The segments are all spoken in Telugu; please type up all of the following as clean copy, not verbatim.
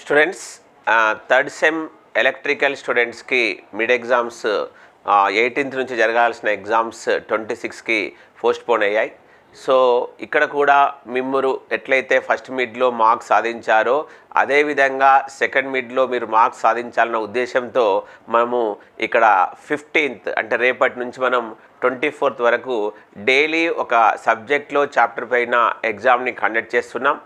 స్టూడెంట్స్ థర్డ్ సెమ్ ఎలక్ట్రికల్ స్టూడెంట్స్కి మిడ్ ఎగ్జామ్స్ 18th నుంచి జరగాల్సిన ఎగ్జామ్స్ 26కి పోస్ట్పోన్ అయ్యాయి. సో ఇక్కడ కూడా మిమ్మరు ఎట్లయితే ఫస్ట్ మిడ్లో మార్క్స్ సాధించారో అదేవిధంగా సెకండ్ మిడ్లో మీరు మార్క్స్ సాధించాలన్న ఉద్దేశంతో మనము ఇక్కడ 15th అంటే రేపటి నుంచి మనం 24th వరకు డైలీ ఒక సబ్జెక్ట్లో చాప్టర్ పైన ఎగ్జామ్ని కండక్ట్ చేస్తున్నాం.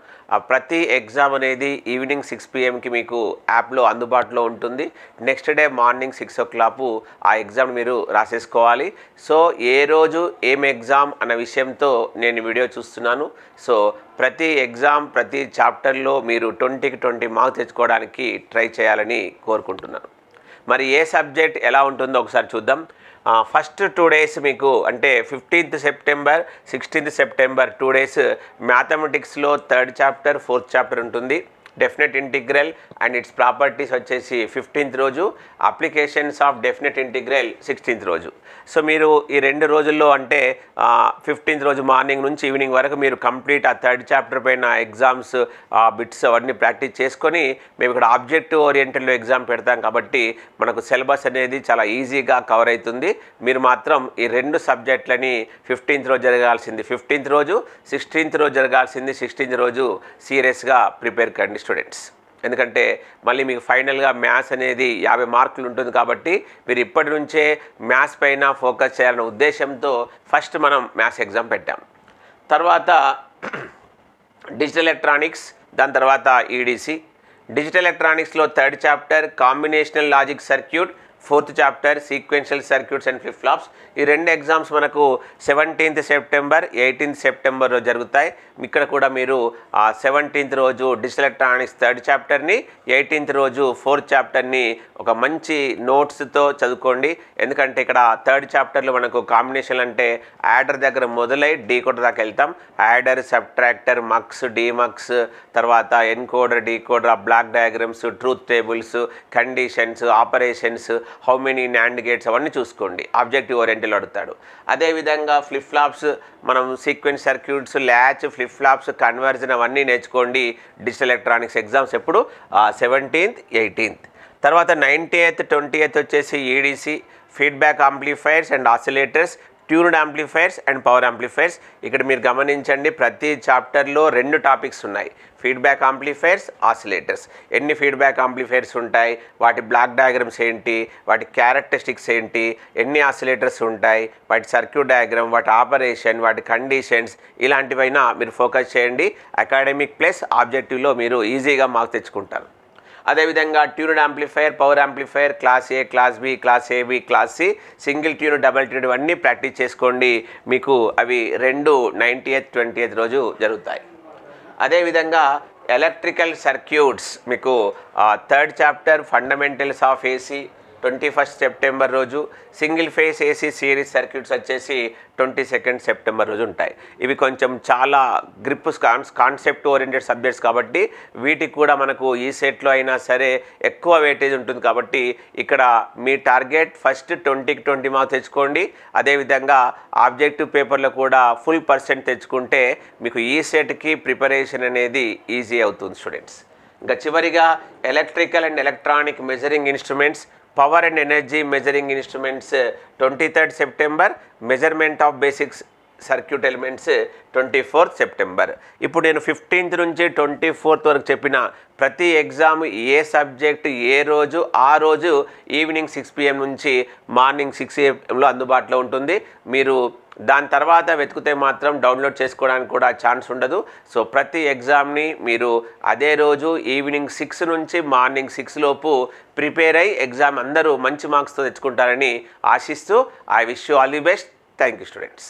ప్రతి ఎగ్జామ్ అనేది ఈవినింగ్ 6 PM మీకు యాప్లో అందుబాటులో ఉంటుంది. నెక్స్ట్ డే మార్నింగ్ 6 o'clock ఆ ఎగ్జామ్ మీరు రాసేసుకోవాలి. సో ఏ రోజు ఏం ఎగ్జామ్ అన్న విషయంతో నేను వీడియో చూస్తున్నాను. సో ప్రతి ఎగ్జామ్ ప్రతి చాప్టర్లో మీరు 20కి 20 మార్క్స్ తెచ్చుకోవడానికి ట్రై చేయాలని కోరుకుంటున్నాను. మరి ఏ సబ్జెక్ట్ ఎలా ఉంటుందో ఒకసారి చూద్దాం. ఫస్ట్ 2 days మీకు అంటే 15th September 16th September 2 days మ్యాథమెటిక్స్లో 3rd chapter 4th chapter ఉంటుంది. Definite integral and its properties వచ్చేసి 15th రోజు, applications of definite integral 16th రోజు. సో మీరు ఈ 2 రోజుల్లో అంటే 15th రోజు మార్నింగ్ నుంచి ఈవినింగ్ వరకు మీరు కంప్లీట్ ఆ 3rd chapter పైన ఎగ్జామ్స్ బిట్స్ అవన్నీ ప్రాక్టీస్ చేసుకొని మేము ఇక్కడ ఆబ్జెక్టివ్ ఓరియంటెడ్లో ఎగ్జామ్ పెడతాం కాబట్టి మనకు సిలబస్ అనేది చాలా ఈజీగా కవర్ అవుతుంది. మీరు మాత్రం ఈ 2 సబ్జెక్టులని 15th రోజు జరగాల్సింది 15th రోజు, 16th రోజు జరగాల్సింది 16th రోజు సీరియస్గా ప్రిపేర్ కండి స్టూడెంట్స్. ఎందుకంటే మళ్ళీ మీకు ఫైనల్గా మ్యాథ్స్ అనేది 50 మార్కులు ఉంటుంది కాబట్టి మీరు ఇప్పటి నుంచే మ్యాథ్స్ పైన ఫోకస్ చేయాలనే ఉద్దేశంతో ఫస్ట్ మనం మ్యాథ్స్ ఎగ్జామ్ పెట్టాం. తర్వాత డిజిటల్ ఎలక్ట్రానిక్స్, దాని తర్వాత ఈడీసీ. డిజిటల్ ఎలక్ట్రానిక్స్లో 3rd chapter combinational logic circuit, 4th chapter sequential circuits and flip flops. ఈ 2 ఎగ్జామ్స్ మనకు 17th September 18th September రోజు జరుగుతాయి. ఇక్కడ కూడా మీరు 17th రోజు డిజిటల్ ఎలక్ట్రానిక్స్ 3rd chapterని, 18th రోజు 4th chapterని ఒక మంచి నోట్స్తో చదువుకోండి. ఎందుకంటే ఇక్కడ 3rd chapterలో మనకు కాంబినేషన్ అంటే యాడర్ దగ్గర మొదలై డీకోడర్ దాకా వెళ్తాం. యాడర్, సబ్ట్రాక్టర్, మక్స్, డీమక్స్, తర్వాత encoder, decoder, block diagrams, truth tables, conditions, operations, how many NAND gates అవన్నీ చూసుకోండి. ఆబ్జెక్టివ్ ఓరియంటెడ్లో అడుగుతాడు. అదేవిధంగా ఫ్లిప్ ఫ్లాప్స్ మనం sequence circuits, latch, flip flops, conversion అవన్నీ నేర్చుకోండి. డిజిటల్ ఎలక్ట్రానిక్స్ ఎగ్జామ్స్ ఎప్పుడు 17th 18th. తర్వాత 19th 20th వచ్చేసి EDC, feedback amplifiers and oscillators, tuned amplifiers and power amplifiers. ఇక్కడ మీరు గమనించండి ప్రతి చాప్టర్లో 2 టాపిక్స్ ఉన్నాయి. Feedback amplifiers, oscillators. ఎన్ని ఫీడ్బ్యాక్ ఆంప్లిఫైర్స్ ఉంటాయి, వాటి బ్లాక్ డయాగ్రామ్స్ ఏంటి, వాటి క్యారెక్టరిస్టిక్స్ ఏంటి, ఎన్ని ఆసిలేటర్స్ ఉంటాయి, వాటి సర్క్యూట్ డయాగ్రామ్, వాటి ఆపరేషన్, వాటి కండిషన్స్, ఇలాంటివైనా మీరు ఫోకస్ చేయండి. అకాడమిక్ ప్లస్ ఆబ్జెక్టివ్లో మీరు ఈజీగా మార్క్స్ తెచ్చుకుంటారు. అదేవిధంగా tuned amplifier, power amplifier, class A, class B, class AB, class C, single tune, double tune ఇవన్నీ ప్రాక్టీస్ చేసుకోండి. మీకు అవి 2 19th 20th రోజు జరుగుతాయి. అదేవిధంగా ఎలక్ట్రికల్ సర్క్యూట్స్ మీకు 3rd chapter fundamentals of AC 21st September రోజు, single phase AC series circuits వచ్చేసి 22nd September రోజు ఉంటాయి. ఇవి కొంచెం చాలా గ్రిప్ కాన్సెప్ట్ ఓరియంటెడ్ సబ్జెక్ట్స్ కాబట్టి వీటికి కూడా మనకు ఈ సెట్లో అయినా సరే ఎక్కువ వెయిటేజ్ ఉంటుంది. కాబట్టి ఇక్కడ మీ టార్గెట్ ఫస్ట్ 20కి 20 మార్క్స్ తెచ్చుకోండి. అదేవిధంగా ఆబ్జెక్టివ్ పేపర్లో కూడా ఫుల్ % తెచ్చుకుంటే మీకు ఈ సెట్కి ప్రిపరేషన్ అనేది ఈజీ అవుతుంది స్టూడెంట్స్. ఇంకా చివరిగా electrical and electronic measuring instruments, power and energy measuring instruments 23rd September, measurement of basics circuit elements 24th September. ఇప్పుడు నేను 15th నుంచి 24th వరకు చెప్పిన ప్రతి ఎగ్జామ్ ఏ సబ్జెక్ట్ ఏ రోజు ఆ రోజు ఈవినింగ్ 6 PM నుంచి మార్నింగ్ 6 AM అందుబాటులో ఉంటుంది. మీరు దాని తర్వాత వెతికితే మాత్రం డౌన్లోడ్ చేసుకోవడానికి కూడా ఛాన్స్ ఉండదు. సో ప్రతి ఎగ్జామ్ని మీరు అదే రోజు ఈవినింగ్ 6 నుంచి మార్నింగ్ 6 లోపు ప్రిపేర్ అయ్యి ఎగ్జామ్ అందరూ మంచి మార్క్స్తో తెచ్చుకుంటారని ఆశిస్తూ I wish you all the best. Thank you students.